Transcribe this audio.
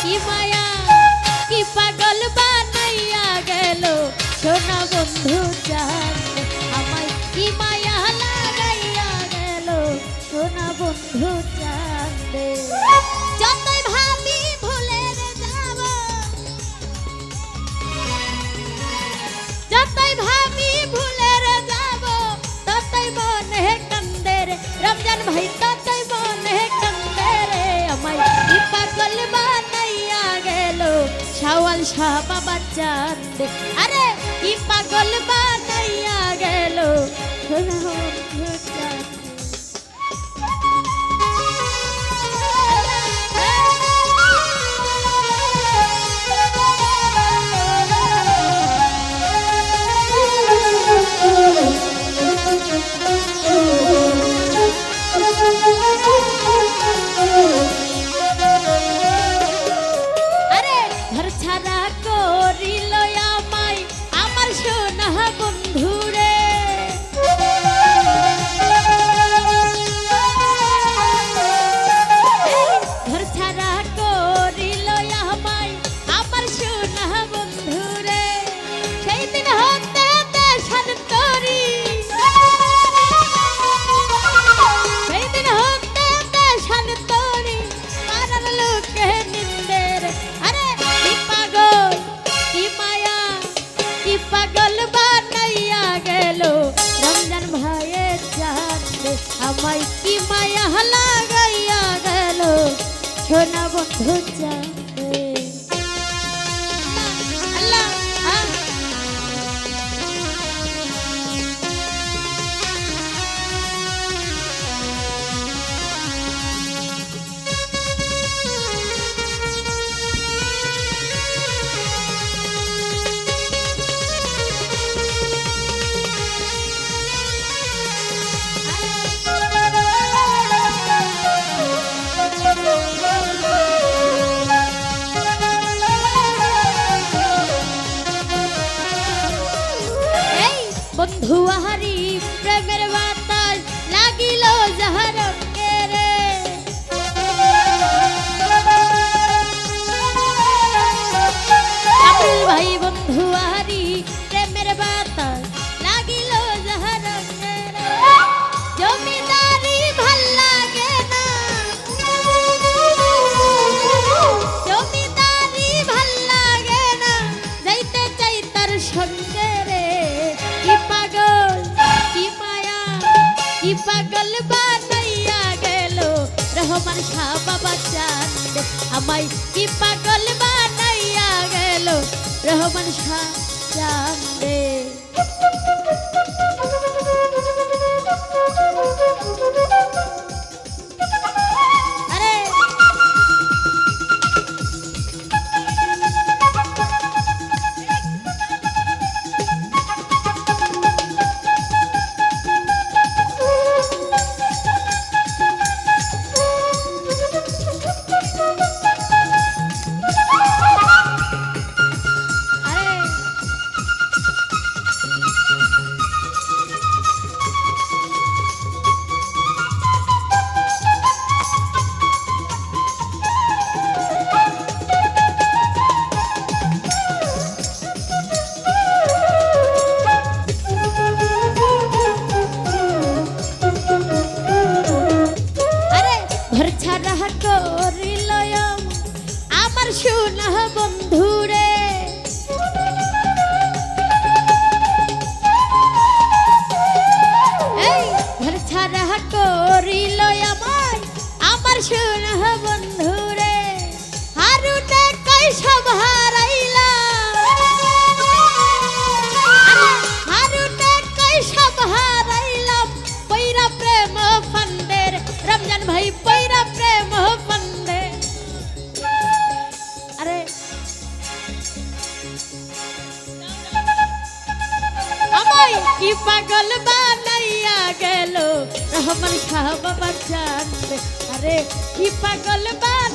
কি মায়া কি পাগল বানাইয়া গেল সোনা বন্ধু চাঁদে আমায় কি মায়া লাগাইয়া গেল সোনা বন্ধু চাঁদে যতই ভাবি ভুলে যাব যতই ভাবি ভুলে যাব ততই মনে কান্দে রে রমজান ভাই ততই মনে কান্দে রে আমায় কি পাগল বানাইয়া গেল শাওয়াল শাহ বাবা চাঁদে আরে কি পাগল বানাইয়া গেল সোনা বন্ধু চাঁদে আরে ঘর ছাড়া করিল আমায় আমার সোনা বন্ধু রে ঘর ছাড়া করিল আমায় আমার সোনা বন্ধু রে সেই দিন হতে দেশান তরি সেই দিন হতে দেশান তরি পাড়ার লোকে নিন্দের আরে কি পাগল কি মায়া কি পাগল বানাইয়া গেল রমজান ভাইয়ের চাঁদে আমায় কি মায়া লাগাইয়া গেল সোনা বন্ধু চাঁদে আল্লাহ বন্ধু আহারি প্রেমের বাতাস লাগিল যাহার রে আবুল ভাই বন্ধু আহারি প্রেমের বাতাস লাগিল যাহার রে জমিদারি ভাল লাগে না জমিদারি ভাল লাগে না যাইতে চাই তার সঙ্গে রে কি পাগল কি মায়া কি পাগল বানাইয়া গেল রহমান শাহ বাবা চাঁদে আমায় কি পাগল বানাইয়া গেল রহমান শাহ চাঁদে আরে ঘর ছাড়া করিল আমার সোনা বন্ধু রে ঘর ছাড়া করিল আমার সোনা বন্ধু রে হারুনে কই সব হারাইলা হারুনে কই সব হারাইলাম পৈরা প্রেম ফান্দের রমজান ভাই পৈরা প্রেম ফান্দে আরে আমায় কি পাগল বানাইয়া গেল রহমান শাহ বাবা চাঁদে আরে কি পাগল বানাইয়া